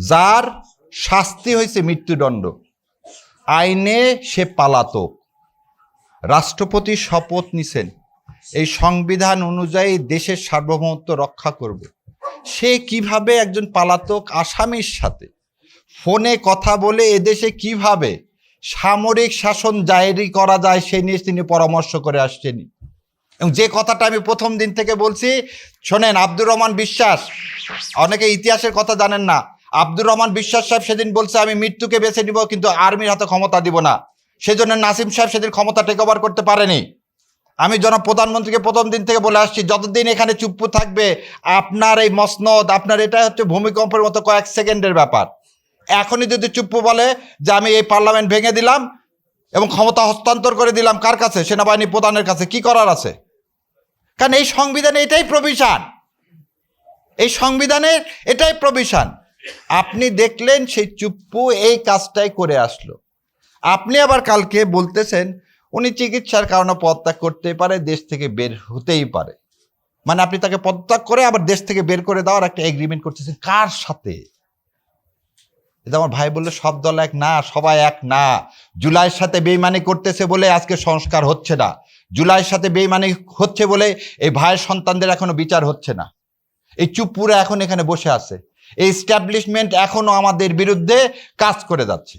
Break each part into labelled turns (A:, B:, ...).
A: যার শাস্তি হয়েছে মৃত্যুদণ্ড, আইনে সে পালাতক, রাষ্ট্রপতি শপথ নিছেন এই সংবিধান অনুযায়ী দেশের সার্বভৌমত্ব রক্ষা করবে, সে কিভাবে একজন পালাতক আসামির সাথে ফোনে কথা বলে এদেশে কিভাবে সামরিক শাসন জারি করা যায় সে নিয়ে তিনি পরামর্শ করে আসছেন। এবং যে কথাটা আমি প্রথম দিন থেকে বলছি, শোনেন, আব্দুর রহমান বিশ্বাস, অনেকে ইতিহাসের কথা জানেন না, আব্দুর রহমান বিশ্বাস সাহেব সেদিন বলছে আমি মৃত্যুকে বেছে নিব কিন্তু আর্মির হাতে ক্ষমতা দিব না, সেজন্য নাসিম সাহেব সেদিন ক্ষমতা টেক ওভার করতে পারেনি। আমি প্রধানমন্ত্রীকে প্রথম দিন থেকে বলে আসছি, যতদিন এখানে চুপ থাকবে আপনার এই মসনদ, আপনার এটা হচ্ছে ভূমিকম্পের মতো কয়েক সেকেন্ডের ব্যাপার। এখনই যদি চুপ বলে যে আমি এই পার্লামেন্ট ভেঙে দিলাম এবং ক্ষমতা হস্তান্তর করে দিলাম কার কাছে? সেনাবাহিনী প্রধানের কাছে। কি করার আছে? কারণ এই সংবিধানে এটাই প্রভিশন, এই সংবিধানের এটাই প্রভিশন। আপনি দেখলেন সেই চুপ্পু এই কাজটাই করে আসলো। আপনি আবার কালকে বলতেছেন উনি চিকিৎসার কারণে পদত্যাগ করতেই পারে, দেশ থেকে বের হতেই পারে। মানে আপনি তাকে পদত্যাগ করে আবার দেশ থেকে বের করে দেওয়ার একটা এগ্রিমেন্ট করতেছেন কার সাথে? এটা আমার ভাই বললে সব দল এক না, সবাই এক না। জুলাইয়ের সাথে বেইমানি করতেছে বলে আজকে সংস্কার হচ্ছে না, জুলাইয়ের সাথে বেইমানি হচ্ছে বলে এই ভাইয়ের সন্তানদের এখনো বিচার হচ্ছে না। এই চুপ্পুরা এখন এখানে বসে আছে, এই এস্টাবলিশমেন্ট এখনো আমাদের বিরুদ্ধে কাজ করে যাচ্ছে।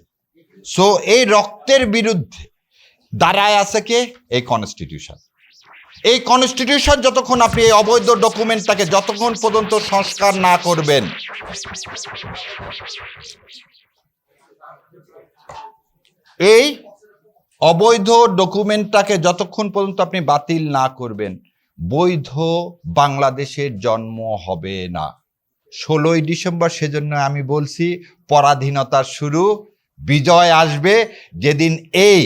A: সো এই রক্তের বিরুদ্ধে দাঁড়ায় আছে কে? এই কনস্টিটিউশন। এই কনস্টিটিউশন যতক্ষণ আপনি এই অবৈধ ডকুমেন্টটাকে যতক্ষণ পর্যন্ত সংস্কার না করবেন, এই অবৈধ ডকুমেন্টটাকে যতক্ষণ পর্যন্ত আপনি বাতিল না করবেন, বৈধ বাংলাদেশের জন্ম হবে না। 16ই ডিসেম্বর সেজন্য আমি বলছি পরাধীনতার শুরু, বিজয় আসবে যেদিন এই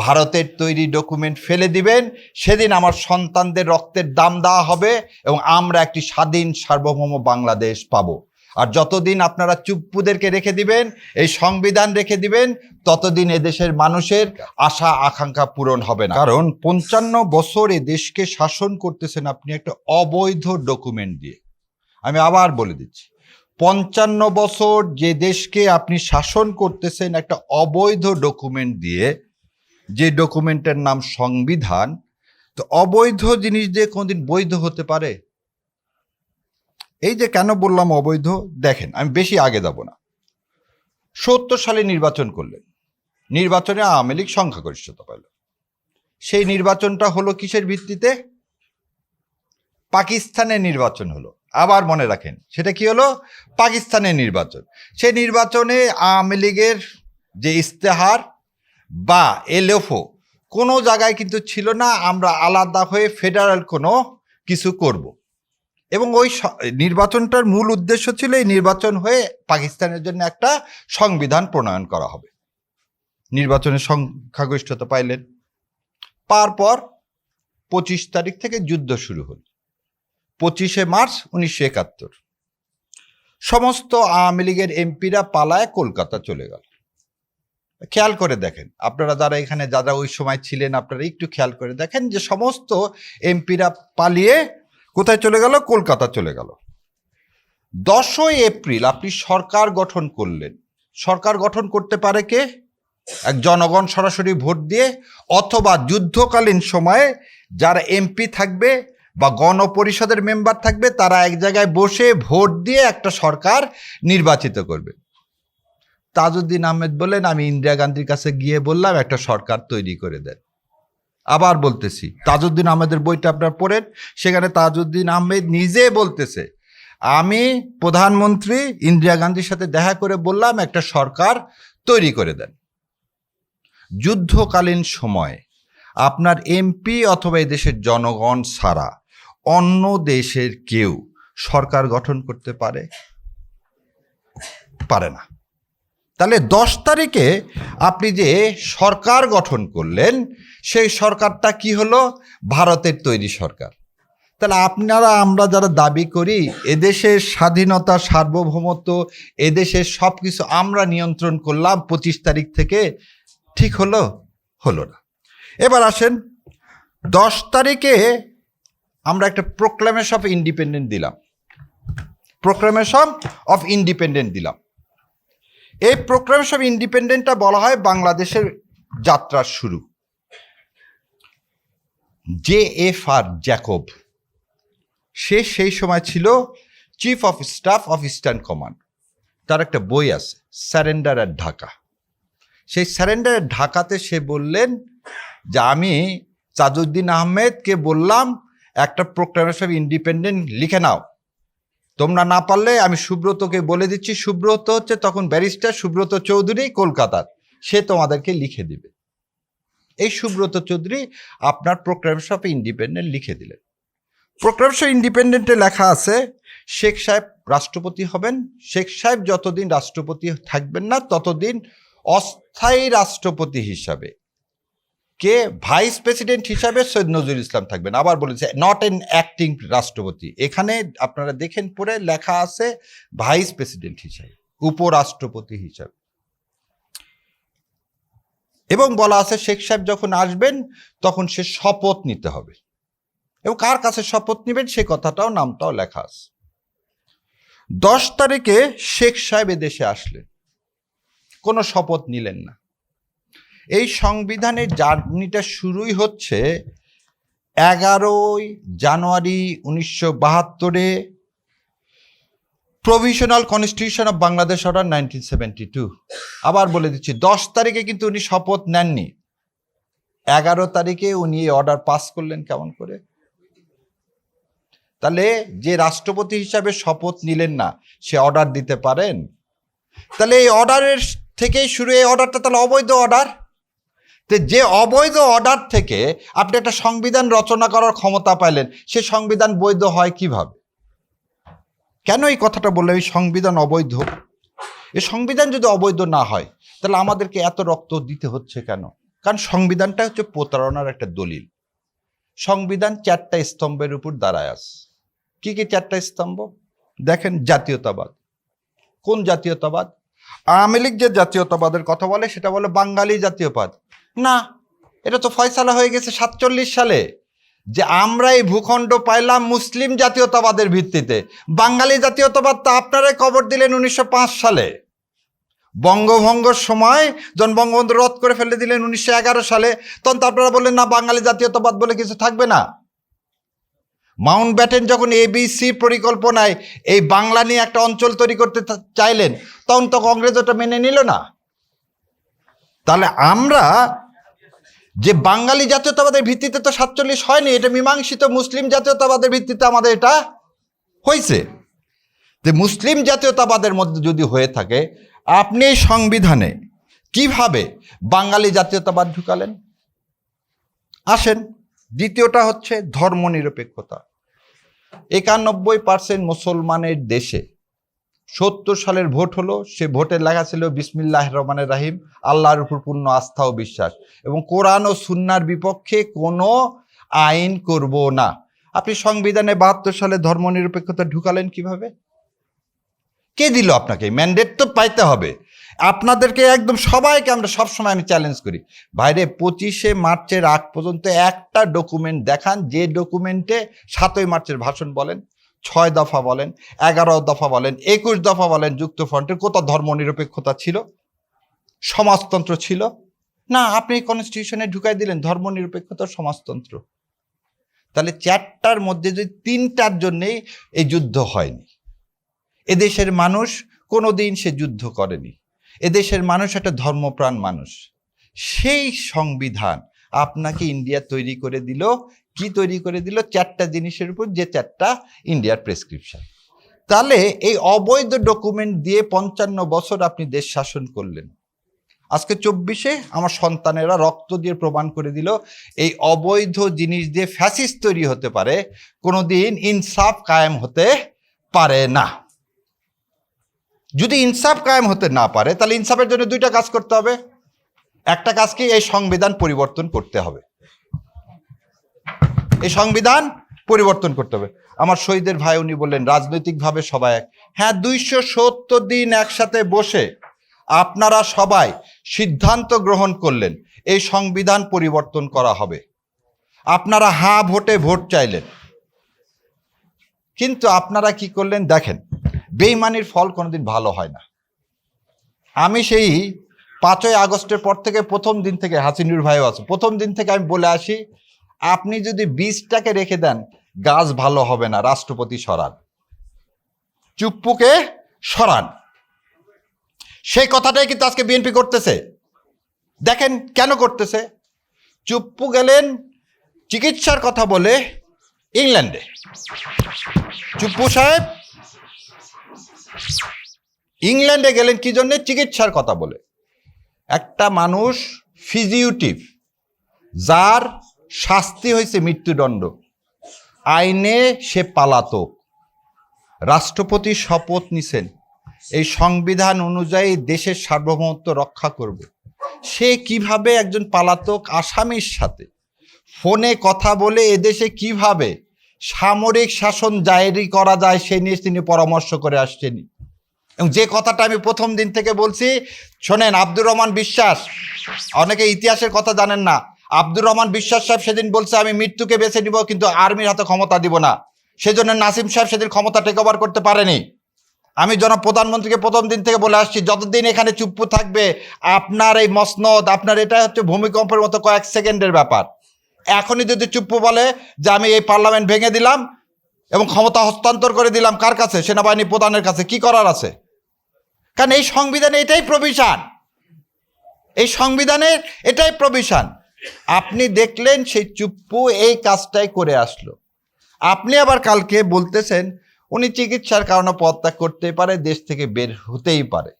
A: ভারতের তৈরি ডকুমেন্ট ফেলে দিবেন, সেদিন আমার সন্তানদের রক্তের দাম দেওয়া হবে এবং আমরা একটি স্বাধীন সার্বভৌম বাংলাদেশ পাবো। আর যতদিন আপনারা চুপ্পুদেরকে রেখে দিবেন, এই সংবিধান রেখে দিবেন, ততদিন এদেশের মানুষের আশা আকাঙ্ক্ষা পূরণ হবে না। কারণ 55 বছর এ দেশকে শাসন করতেছেন আপনি একটা অবৈধ ডকুমেন্ট দিয়ে। আমি আবার বলে দিচ্ছি, 55 বছর যে দেশকে আপনি শাসন করতেছেন একটা অবৈধ ডকুমেন্ট দিয়ে, যে ডকুমেন্টের নাম সংবিধান। তো অবৈধ জিনিস দিয়ে কোনদিন বৈধ হতে পারে? এই যে কেন বললাম অবৈধ, দেখেন, আমি বেশি আগে যাব না। 70 সালে নির্বাচন করলেন, নির্বাচনে আওয়ামী লীগ সংখ্যাগরিষ্ঠতা পেল। সেই নির্বাচনটা হলো কিসের ভিত্তিতে? পাকিস্তানের নির্বাচন হলো। আবার মনে রাখেন, সেটা কি হলো? পাকিস্তানের নির্বাচন। সেই নির্বাচনে আওয়ামী লীগের যে ইস্তেহার বা এলএফও কোনো জায়গায় কিন্তু ছিল না আমরা আলাদা হয়ে ফেডারেল কোনো কিছু করব। এবং ওই নির্বাচনটার মূল উদ্দেশ্য ছিল এই নির্বাচন হয়ে পাকিস্তানের জন্য একটা সংবিধান প্রণয়ন করা হবে। নির্বাচনে সংখ্যাগরিষ্ঠতা পাইলেন, পাওয়ার পর 25 তারিখ থেকে যুদ্ধ শুরু হল। 25শে মার্চ 1971 সমস্ত আওয়ামী লীগের এমপিরা পালায় কলকাতা চলে গেল। খেয়াল করে দেখেন, আপনারা যারা এখানে যারা ওই সময় ছিলেন, আপনারা একটু খেয়াল করে দেখেন যে সমস্ত এমপিরা পালিয়ে কোথায় চলে গেল? কলকাতা চলে গেল। 10ই এপ্রিল আপনি সরকার গঠন করলেন। সরকার গঠন করতে পারে কে? এক জনগণ সরাসরি ভোট দিয়ে, অথবা যুদ্ধকালীন সময়ে যারা এমপি থাকবে বা গণপরিষদের মেম্বার থাকবে তারা এক জায়গায় বসে ভোট দিয়ে একটা সরকার নির্বাচিত করবে। তাজউদ্দিন আহমেদ বলেন আমি ইন্দিরা গান্ধীর কাছে গিয়ে বললাম একটা সরকার তৈরি করে দেন। আবার বলতেছি, তাজউদ্দিন আহমেদের বইটা আপনারা পড়েন, সেখানে তাজউদ্দিন আহমেদ নিজে বলতেছে আমি প্রধানমন্ত্রী ইন্দিরা গান্ধীর সাথে দেখা করে বললাম একটা সরকার তৈরি করে দেন। যুদ্ধকালীন সময় আপনার এমপি অথবা এই দেশের জনগণ ছাড়া অন্য দেশের কেউ সরকার গঠন করতে পারে? পারে না। তাহলে 10 তারিখে আপনি যে সরকার গঠন করলেন, সেই সরকারটা কি হলো? ভারতের তৈরি সরকার। তাহলে আপনারা আমরা যারা দাবি করি এদেশের স্বাধীনতা সার্বভৌমত্ব, এদেশের সব কিছু আমরা নিয়ন্ত্রণ করলাম 25 তারিখ থেকে, ঠিক হলো? হলো না। এবার আসেন, 10 তারিখে আমরা একটা প্রোক্লামেশন অফ ইন্ডিপেন্ডেন্ট দিলাম। প্রোক্লামেশন অফ ইন্ডিপেন্ডেন্ট দিলাম। এই প্রোক্লামেশন অফ ইন্ডিপেন্ডেন্টটা বলা হয় বাংলাদেশের যাত্রার শুরু। JFR জ্যাকব, সে সেই সময় ছিল chief of staff of eastern command. তার একটা বই আছে, সারেন্ডার অ্যাট ঢাকা। সেই সারেন্ডার অ্যাট ঢাকাতে সে বললেন যে আমি তাজউদ্দিন আহমেদকে বললাম একটা প্রোক্লামেশন অফ ইন্ডিপেন্ডেন্ট লিখে নাও, তোমরা না পারলে আমি সুব্রতকে বলে দিচ্ছি, সুব্রত হচ্ছে তখন ব্যারিস্টার সুব্রত চৌধুরী কলকাতার, সে তোমাদেরকে লিখে দিবে। এই সুব্রত চৌধুরী আপনার প্রোক্লামেশন অফ ইন্ডিপেন্ডেন্ট লিখে দিলেন। প্রোক্লামেশন ইন্ডিপেন্ডেন্টে লেখা আছে শেখ সাহেব রাষ্ট্রপতি হবেন, শেখ সাহেব যতদিন রাষ্ট্রপতি থাকবেন না ততদিন অস্থায়ী রাষ্ট্রপতি হিসাবে কে ভাইস প্রেসিডেন্ট হিসাবে সৈয়দ নজরুল ইসলাম থাকবেন। আবার বলেছে নট এন অ্যাক্টিং রাষ্ট্রপতি, এখানে আপনারা দেখেন পরে লেখা আছে ভাইস প্রেসিডেন্ট হিসাবে, উপরাষ্ট্রপতি হিসাবে। এবং বলা আছে শেখ সাহেব যখন আসবেন তখন সে শপথ নিতে হবে, এবং কার কাছে শপথ নেবেন সে কথাটাও নামটাও লেখা আছে। 10 তারিখে শেখ সাহেব এদেশে আসলেন, কোনো শপথ নিলেন না। এই সংবিধানের জার্নিটা শুরুই হচ্ছে 11ই জানুয়ারি 1972-এ provisional constitution of Bangladesh order 1972। আবার বলে দিচ্ছি 10 তারিখে কিন্তু উনি শপথ নেননি, 11 তারিখে উনি এই অর্ডার পাস করলেন। কেমন করে? তাহলে যে রাষ্ট্রপতি হিসাবে শপথ নিলেন না সে অর্ডার দিতে পারেন? তাহলে এই অর্ডারের থেকেই শুরু, এই অর্ডারটা তাহলে অবৈধ অর্ডার। তো যে অবৈধ অর্ডার থেকে আপনি একটা সংবিধান রচনা করার ক্ষমতা পাইলেন, সে সংবিধান বৈধ হয় কিভাবে? কেন এই কথাটা বললাম এই সংবিধান অবৈধ? এই সংবিধান যদি অবৈধ না হয় তাহলে আমাদেরকে এত রক্ত দিতে হচ্ছে কেন? কারণ সংবিধানটা হচ্ছে প্রতারণার একটা দলিল। সংবিধান 4টা স্তম্ভের উপর দাঁড়ায় আছে। কি কি 4টা স্তম্ভ? দেখেন, জাতীয়তাবাদ। কোন জাতীয়তাবাদ? আওয়ামী লীগ যে জাতীয়তাবাদের কথা বলে সেটা বলে বাঙালি জাতীয়বাদ। না, এটা তো ফয়সালা হয়ে গেছে 47 সালে যে আমরা এই ভূখণ্ড পাইলাম মুসলিম জাতীয়তাবাদের ভিত্তিতে। বাঙালি জাতীয়তাবাদ তো আপনারাই কবর দিলেন 1905 সালে। বঙ্গভঙ্গর সময় যখন বঙ্গবন্ধু রদ করে ফেলে দিলেন 1911 সালে, তখন তো আপনারা বললেন না বাঙালি জাতীয়তাবাদ বলে কিছু থাকবে না। মাউন্ট ব্যাটেন যখন ABC পরিকল্পনায় এই বাংলা নিয়ে একটা অঞ্চল তৈরি করতে চাইলেন, তখন তো কংগ্রেস ওটা মেনে নিল না। তাহলে আমরা যে বাঙালি জাতীয়তাবাদের ভিত্তিতে তো 47 হয়নি, এটা মীমাংসিত মুসলিম জাতীয়তাবাদের ভিত্তিতে আমাদের এটা হয়েছে। যে মুসলিম জাতীয়তাবাদের মধ্যে যদি হয়ে থাকে, আপনি এই সংবিধানে কিভাবে বাঙালি জাতীয়তাবাদ ঢুকালেন? আসেন, দ্বিতীয়টা হচ্ছে ধর্মনিরপেক্ষতা। 91% মুসলমানের দেশে 70 সালের ভোট হলো, সে ভোটে লেখা ছিল বিসমিল্লাহির রহমানির রহিম, আল্লাহর উপর পূর্ণ আস্থা ও বিশ্বাস, এবং কোরআন ও সুন্নাহর বিপক্ষে কোনো আইন করব না। আপনি সংবিধানে 72 সালে ধর্মনিরপেক্ষতা ঢুকালেন কিভাবে? কে দিল আপনাকে? ম্যান্ডেট তো পাইতে হবে। আপনাদেরকে একদম সবাইকে আমরা সবসময় আমি চ্যালেঞ্জ করি, ভাইরে 25শে মার্চের আগ পর্যন্ত একটা ডকুমেন্ট দেখান যে ডকুমেন্টে 7ই মার্চের ভাষণ বলেন, 6 দফা বলেন, 11 দফা বলেন, 21 দফা বলেন যুক্তফ্রন্টের কোথাও ধর্মনিরপেক্ষতা ছিল, সমাজতন্ত্র ছিল না। আপনি কনস্টিটিউশনে ঢুকাই দিলেন ধর্মনিরপেক্ষতা, সমাজতন্ত্র। তাহলে 4টার মধ্যে যদি 3টার জন্যেই এই যুদ্ধ হয়নি। এদেশের মানুষ কোনোদিন সে যুদ্ধ করেনি। এদেশের মানুষ একটা ধর্মপ্রাণ মানুষ। সেই সংবিধান আপনাকে ইন্ডিয়া তৈরি করে দিল। কি তৈরি করে দিল? 4টা জিনিসের উপর, যে 4টা ইন্ডিয়ার প্রেসক্রিপশন। তাহলে এই অবৈধ ডকুমেন্ট দিয়ে 55 বছর আপনি দেশ শাসন করলেন। আজকে 24শে আমার সন্তানেরা রক্ত দিয়ে প্রমাণ করে দিল এই অবৈধ জিনিস দিয়ে ফ্যাসিস্ট তৈরি হতে পারে, কোনোদিন ইনসাফ কায়েম হতে পারে না। যদি ইনসাফ কায়েম হতে না পারে তাহলে ইনসাফের জন্য 2টা কাজ করতে হবে। একটা কাজ কি? এই সংবিধান পরিবর্তন করতে হবে। এই সংবিধান পরিবর্তন করতে হবে। আমার শহীদের ভাই উনি বললেন রাজনৈতিকভাবে সবাই এক। হ্যাঁ, 270 দিন একসাথে বসে আপনারা সবাই সিদ্ধান্ত গ্রহণ করলেন এই সংবিধান পরিবর্তন করা হবে। আপনারা হ্যাঁ ভোটে ভোট চাইলেন, কিন্তু আপনারা কি করলেন দেখেন, বেইমানির ফল কোনোদিন ভালো হয় না। আমি সেই 5ই আগস্টের পর থেকে প্রথম দিন থেকে হাসিনুর ভাইও আছে, প্রথম দিন থেকে আমি বলে আসি, আপনি যদি বীজটাকে রেখে দেন গাছ ভালো হবে না, রাষ্ট্রপতি সরান, চুপ্পুকে সরান। সেই কথাটাই কিন্তু আজকে বিএনপি করতেছে। দেখেন কেন করতেছে। চুপ্পু গেলেন চিকিৎসার কথা বলে ইংল্যান্ডে। চুপ্পু সাহেব ইংল্যান্ডে গেলেন কি জন্য? চিকিৎসার কথা বলে। একটা মানুষ ফিজিউটিভ, যার শাস্তি হয়েছে মৃত্যুদণ্ড, আইনে সে পালাতক, রাষ্ট্রপতি শপথ নিছেন এই সংবিধান অনুযায়ী দেশের সার্বভৌমত্ব রক্ষা করবে, সে কিভাবে একজন পালাতক আসামির সাথে ফোনে কথা বলে এদেশে কিভাবে সামরিক শাসন জারি করা যায় সে নিয়ে তিনি পরামর্শ করে আসছেন। এবং যে কথাটা আমি প্রথম দিন থেকে বলছি, শোনেন, আব্দুর রহমান বিশ্বাস, অনেকে ইতিহাসের কথা জানেন না, আব্দুর রহমান বিশ্বাস সাহেব সেদিন বলছে আমি মৃত্যুকে বেছে নিব কিন্তু আর্মির হাতে ক্ষমতা দিব না, সেজন্য নাসিম সাহেব সেদিন ক্ষমতা টেক ওভার করতে পারেনি। আমি জনাব প্রধানমন্ত্রীকে প্রথম দিন থেকে বলে আসছি, যতদিন এখানে চুপ্পু থাকবে আপনার এই মসনদ, আপনার এটা হচ্ছে ভূমিকম্পের মতো কয়েক সেকেন্ডের ব্যাপার। এখনই যদি চুপ্পু বলে যে আমি এই পার্লামেন্ট ভেঙে দিলাম এবং ক্ষমতা হস্তান্তর করে দিলাম, কার কাছে? সেনাবাহিনী প্রধানের কাছে। কি করার আছে? কারণ এই সংবিধানে এটাই প্রভিশন, এই সংবিধানের এটাই প্রভিশন। আপনি দেখলেন সেই চুপ্পু এই কাজটাই করে আসলো। আপনি আবার কালকে বলতেছেন উনি চিকিৎসার কারণে পদত্যাগ করতে পারে, দেশ থেকে বের হতেই পারে।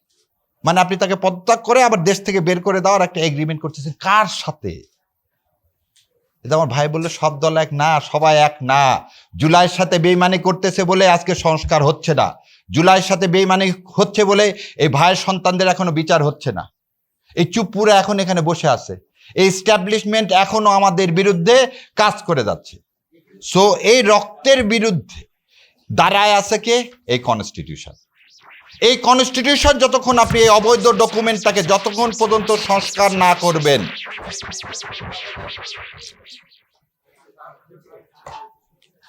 A: মানে আপনি তাকে পদত্যাগ করে আবার দেশ থেকে বের করে দেওয়ার একটা এগ্রিমেন্ট করতেছেন। কার সাথে? এটা আমার ভাই বললে সব দল এক না, সবাই এক না। জুলাইয়ের সাথে বেইমানি করতেছে বলে আজকে সংস্কার হচ্ছে না, জুলাইয়ের সাথে বেইমানি হচ্ছে বলে এই ভাইয়ের সন্তানদের এখনো বিচার হচ্ছে না। এই চুপ্পুরা এখন এখানে বসে আছে, এই এস্টাবলিশমেন্ট এখনো আমাদের বিরুদ্ধে কাজ করে যাচ্ছে। সো এই রক্তের বিরুদ্ধে দাঁড়ায় আছে কে? এই কনস্টিটিউশন। এই কনস্টিটিউশন যতক্ষণ আপনি এই অবৈধ ডকুমেন্টটাকে যতক্ষণ পর্যন্ত সংস্কার না করবেন,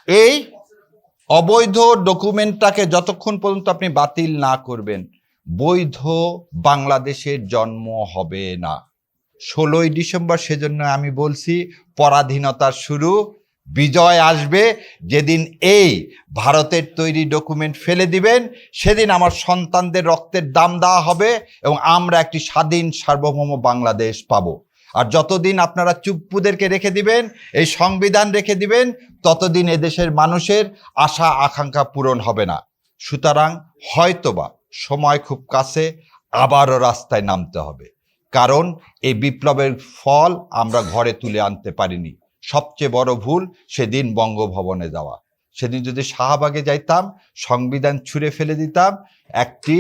A: এই অবৈধ ডকুমেন্টটাকে যতক্ষণ পর্যন্ত আপনি বাতিল না করবেন, বৈধ বাংলাদেশের জন্ম হবে না। 16ই ডিসেম্বর সেজন্য আমি বলছি পরাধীনতার শুরু, বিজয় আসবে যেদিন এই ভারতের তৈরি ডকুমেন্ট ফেলে দিবেন, সেদিন আমার সন্তানদের রক্তের দাম দেওয়া হবে এবং আমরা একটি স্বাধীন সার্বভৌম বাংলাদেশ পাবো। আর যতদিন আপনারা চুপ্পুদেরকে রেখে দিবেন, এই সংবিধান রেখে দিবেন, ততদিন এদেশের মানুষের আশা আকাঙ্ক্ষা পূরণ হবে না। সুতরাং হয়তোবা সময় খুব কাছে আবারও রাস্তায় নামতে হবে, কারণ এই বিপ্লবের ফল আমরা ঘরে তুলে আনতে পারিনি। সবচেয়ে বড় ভুল সেদিন বঙ্গভবনে যাওয়া। সেদিন যদি শাহবাগে যাইতাম, সংবিধান ছুঁড়ে ফেলে দিতাম, একটি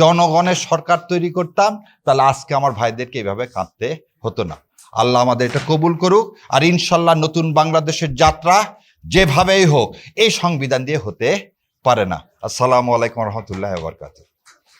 A: জনগণের সরকার তৈরি করতাম, তাহলে আজকে আমার ভাইদেরকে এইভাবে কাঁদতে হতো না। আল্লাহ আমাদের এটা কবুল করুক। আর ইনশাল্লাহ নতুন বাংলাদেশের যাত্রা যেভাবেই হোক এই সংবিধান দিয়ে হতে পারে না। আসসালামু আলাইকুম রহমতুল্লাহ ওয়া বারাকাতুহু।